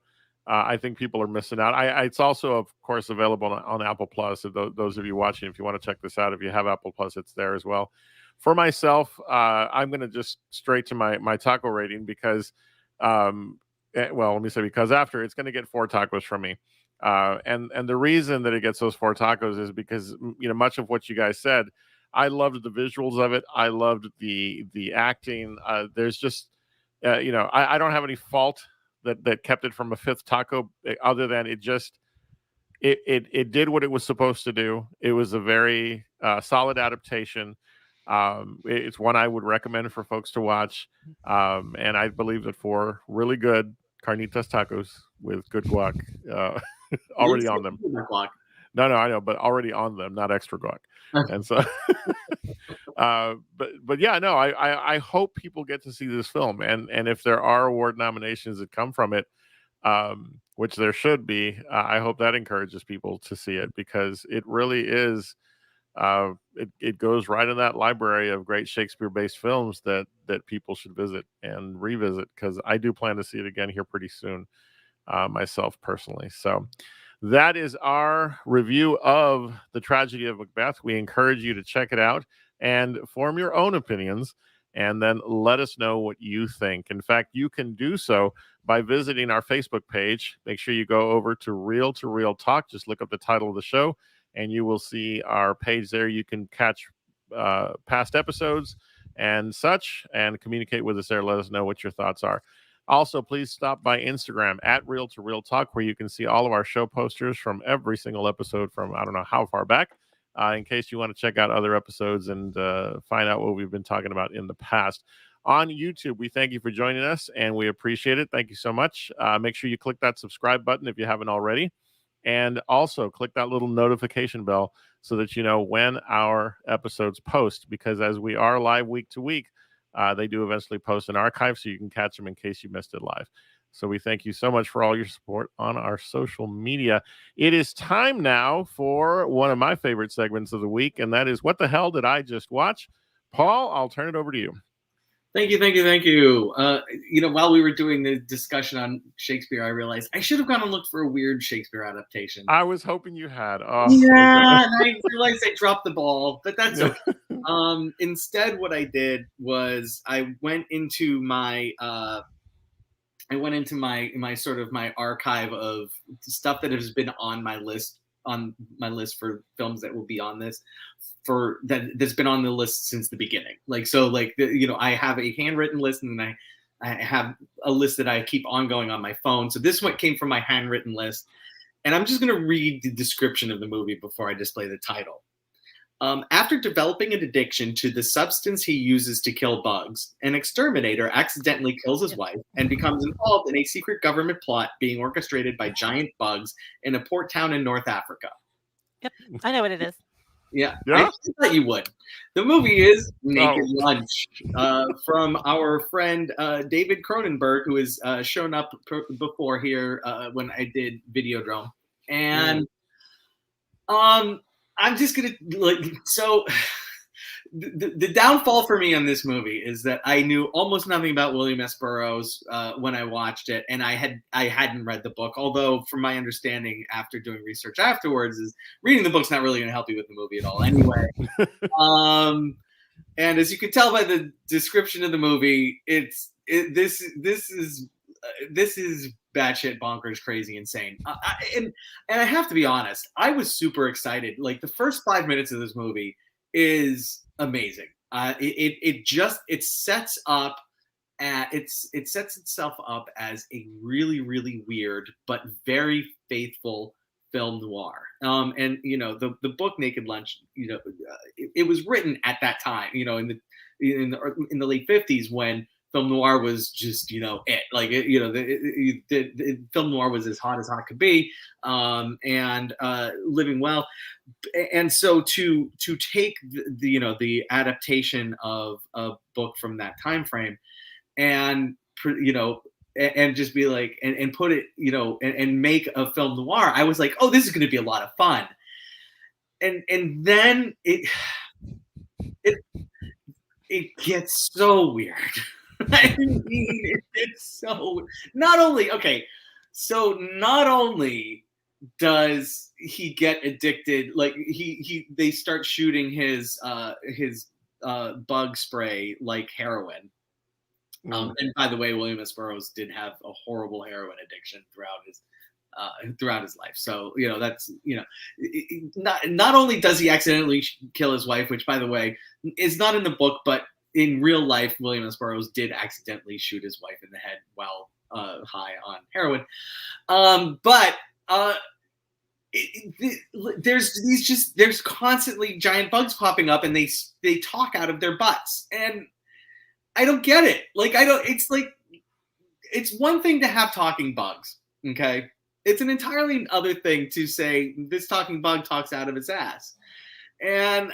I think people are missing out. It's also, of course, available on Apple Plus. So those of you watching, if you want to check this out, if you have Apple Plus, it's there as well. For myself, I'm going to just straight to my taco rating because, well, let me say because after it's going to get 4 tacos from me. And the reason that it gets those 4 tacos is because, you know, much of what you guys said, I loved the visuals of it. I loved the acting. There's just, you know, I don't have any fault that kept it from a 5th taco, other than it just, it did what it was supposed to do. It was a very solid adaptation. It's one I would recommend for folks to watch. And I believe that 4 really good carnitas tacos with good guac already on them. No, I know, but already on them, not extra guac. And so, but yeah, no, I hope people get to see this film, and if there are award nominations that come from it, which there should be, I hope that encourages people to see it, because it really is. It goes right in that library of great Shakespeare-based films that people should visit and revisit, because I do plan to see it again here pretty soon, myself personally. So that is our review of The Tragedy of Macbeth. We encourage you to check it out and form your own opinions, and then let us know what you think. In fact, you can do so by visiting our Facebook page. Make sure you go over to Real Talk. Just look up the title of the show, and you will see our page there. You can catch past episodes and such, and communicate with us there. Let us know what your thoughts are. Also, please stop by Instagram at Real Talk, where you can see all of our show posters from every single episode from I don't know how far back, in case you want to check out other episodes and find out what we've been talking about in the past. On YouTube, we thank you for joining us, and we appreciate it. Thank you so much. Make sure you click that subscribe button if you haven't already. And also click that little notification bell so that you know when our episodes post, because as we are live week to week, They do eventually post an archive so you can catch them in case you missed it live. So we thank you so much for all your support on our social media. It is time now for one of my favorite segments of the week, and that is What the Hell Did I Just Watch? Paul, I'll turn it over to you. Thank you. While we were doing the discussion on Shakespeare, I realized I should have gone and looked for a weird Shakespeare adaptation. I was hoping you had. Yeah, and I realized I dropped the ball, but that's okay. Instead, what I did was I went into my sort of my archive of stuff that has been on my list for films that will be on this that's been on the list since the beginning. I have a handwritten list, and then I have a list that I keep ongoing on my phone. So this one came from my handwritten list, and I'm just going to read the description of the movie before I display the title. After developing an addiction to the substance he uses to kill bugs, an exterminator accidentally kills his wife and becomes involved in a secret government plot being orchestrated by giant bugs in a port town in North Africa. Yep, I know what it is. Yeah. I thought you would. The movie is Naked Lunch from our friend David Cronenberg, who has shown up before here when I did Videodrome. And I'm just going to the downfall for me on this movie is that I knew almost nothing about William S. Burroughs when I watched it, and I hadn't read the book. Although, from my understanding, after doing research afterwards, is reading the book's not really going to help you with the movie at all. Anyway, and as you can tell by the description of the movie, this is batshit bonkers, crazy, insane. And I have to be honest, I was super excited. Like, the first 5 minutes of this movie is amazing. It sets itself up as a really, really weird but very faithful film noir. And the book Naked Lunch, it was written at that time, in the late 50s when film noir was just it. Like the film noir was as hot could be, and living well. And so to take the adaptation of a book from that time frame and and just be like and put it and make a film noir, I was like, oh, this is going to be a lot of fun. And then it gets so weird. I mean, it's so not only does he get addicted, like they start shooting his bug spray like heroin. And by the way, William S. Burroughs did have a horrible heroin addiction throughout his life. So that's not only does he accidentally kill his wife, which by the way is not in the book, but in real life, William S. Burroughs did accidentally shoot his wife in the head while high on heroin. There's constantly giant bugs popping up, and they talk out of their butts, and I don't get it. It's one thing to have talking bugs, okay? It's an entirely other thing to say this talking bug talks out of its ass, and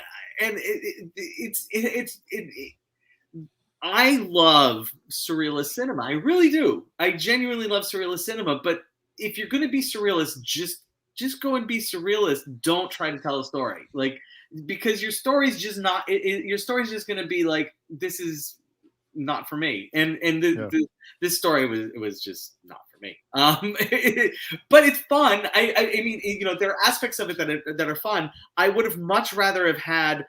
I love surrealist cinema. I really do. I genuinely love surrealist cinema. But if you're going to be surrealist, just go and be surrealist. Don't try to tell a story, because your story's just not. Your story's just going to be like, this is not for me. And this story was just not for me. But it's fun. I mean, there are aspects of it that are fun. I would have much rather have had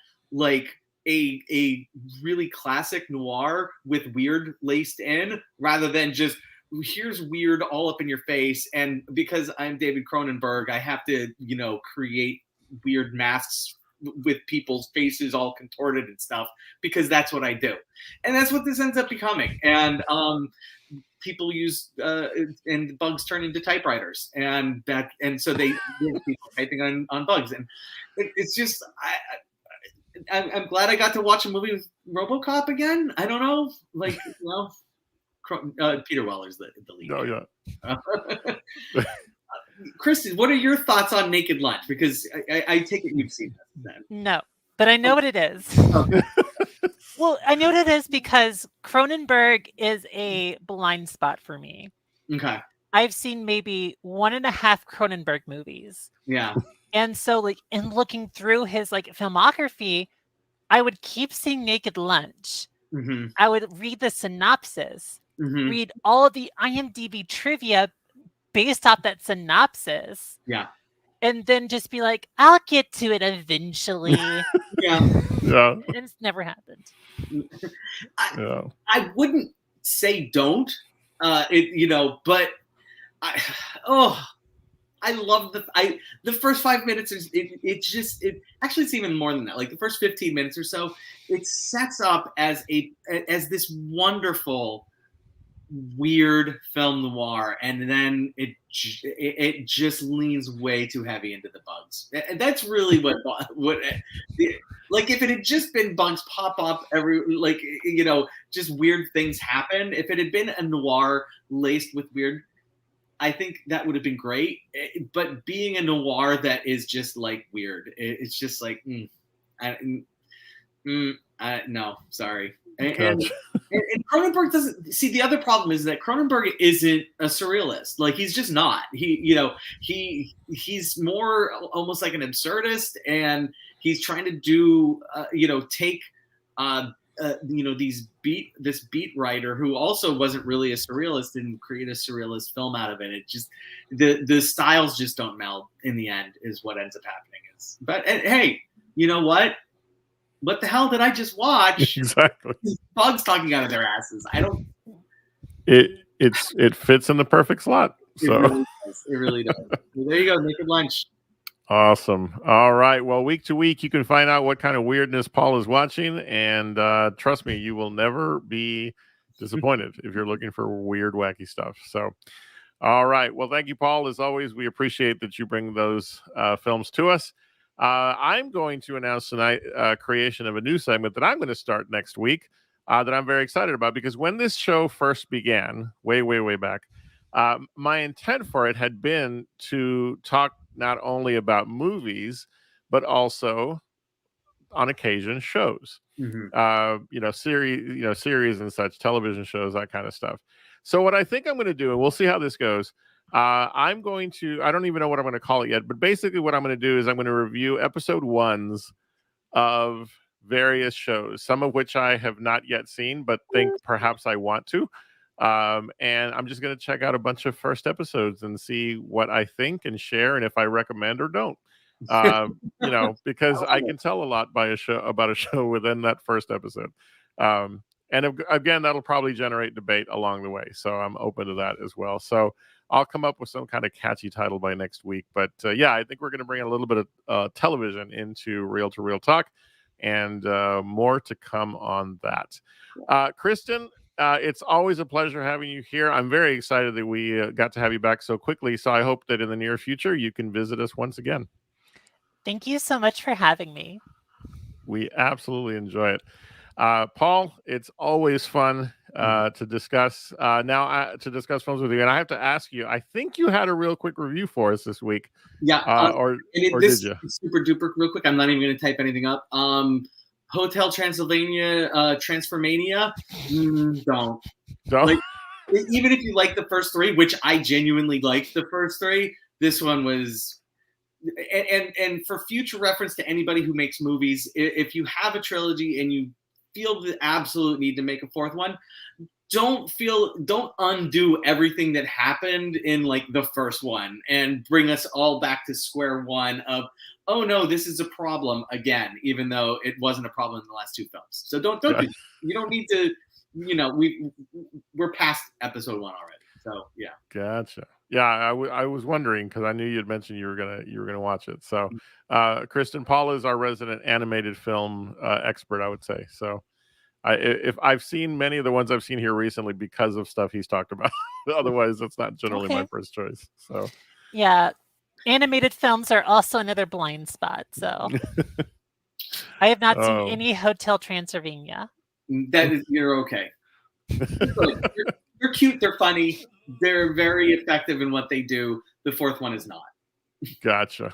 a really classic noir with weird laced in, rather than just here's weird all up in your face. And because I'm David Cronenberg, I have to create weird masks with people's faces all contorted and stuff, because that's what I do, and that's what this ends up becoming. And people use and bugs turn into typewriters, and so they people typing on bugs, and it's just I'm glad I got to watch a movie with RoboCop again. I don't know, Peter Weller's the lead. Oh yeah. Kristen, what are your thoughts on Naked Lunch? Because I take it you've seen that. No, but I know what it is. Okay. Well, I know what it is because Cronenberg is a blind spot for me. Okay. I've seen maybe 1.5 Cronenberg movies. Yeah. And so like in looking through his like filmography, I would keep seeing Naked Lunch. Mm-hmm. I would read the synopsis, Mm-hmm. read all of the IMDb trivia based off that synopsis, Yeah. and then just be like, I'll get to it eventually. Yeah. Yeah. And it's never happened. Yeah. I wouldn't say don't, but I love the first 5 minutes is it actually it's even more than that. Like the first 15 minutes or so, it sets up as this wonderful weird film noir, and then it just leans way too heavy into the bugs. And that's really what like if it had just been bugs pop up just weird things happen. If it had been a noir laced with weird, I think that would have been great. But being a noir that is just like weird, it's just like no, sorry. And Cronenberg doesn't see. The other problem is that Cronenberg isn't a surrealist. Like he's just not. He's more almost like an absurdist, and he's trying to do take this beat writer who also wasn't really a surrealist and create a surrealist film out of it. It just the styles just don't meld in the end is what ends up happening. And hey, you know what? What the hell did I just watch? Exactly. Bugs talking out of their asses. I don't. It fits in the perfect slot. So It really does. Well, there you go. Naked Lunch. Awesome. All right. Well, week to week, you can find out what kind of weirdness Paul is watching, and trust me, you will never be disappointed if you're looking for weird, wacky stuff. So, all right. Well, thank you, Paul. As always, we appreciate that you bring those films to us. I'm going to announce tonight creation of a new segment that I'm going to start next week that I'm very excited about, because when this show first began, way, way, way back, my intent for it had been to talk not only about movies, but also on occasion shows, series and such, television shows, that kind of stuff. So what I think I'm going to do, and we'll see how this goes, I don't even know what I'm going to call it yet, but basically what I'm going to do is I'm going to review episode 1s of various shows, some of which I have not yet seen, but think perhaps I want to. And I'm just going to check out a bunch of first episodes and see what I think and share, and if I recommend or don't. Because I can tell a lot about a show within that first episode. And again, that'll probably generate debate along the way. So I'm open to that as well. So I'll come up with some kind of catchy title by next week. But I think we're going to bring a little bit of television into Reel to Reel Talk, and more to come on that. Kristen, it's always a pleasure having you here. I'm very excited that we got to have you back so quickly. So I hope that in the near future, you can visit us once again. Thank you so much for having me. We absolutely enjoy it. Paul, it's always fun to discuss films with you. And I have to ask you, I think you had a real quick review for us this week. Yeah. Or did you? Super duper real quick. I'm not even going to type anything up. Hotel Transylvania, Transformania. Don't. Like, even if you like the first 3, which I genuinely liked the first 3, this one was. And for future reference to anybody who makes movies, if you have a trilogy and you feel the absolute need to make a 4th one, don't undo everything that happened in like the first one and bring us all back to square one of, oh no, this is a problem again, even though it wasn't a problem in the last 2 films. So don't do that. You don't need to, we're past episode 1 already. So yeah. Gotcha. Yeah, I was wondering because I knew you'd mentioned you were gonna watch it. So, Kristen, Paul is our resident animated film expert, I would say. So, if I've seen many of the ones I've seen here recently because of stuff he's talked about. Otherwise, that's not generally my first choice. So, yeah, animated films are also another blind spot. So, I have not seen any Hotel Transylvania. You're okay. They're cute. They're funny. They're very effective in what they do. The 4th one is not. Gotcha.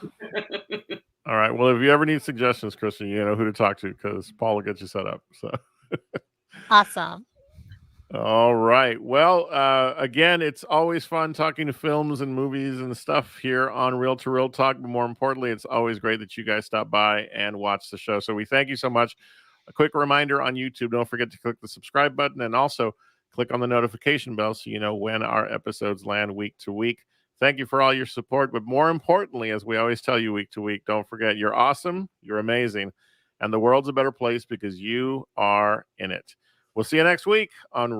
All right. Well, if you ever need suggestions, Kristen, you know who to talk to because Paul will get you set up. So Awesome. All right. Well, again, it's always fun talking to films and movies and stuff here on Real to Real Talk. But more importantly, it's always great that you guys stop by and watch the show. So we thank you so much. A quick reminder on YouTube, don't forget to click the subscribe button and also click on the notification bell so you know when our episodes land week to week. Thank you for all your support. But more importantly, as we always tell you week to week, don't forget you're awesome, you're amazing, and the world's a better place because you are in it. We'll see you next week on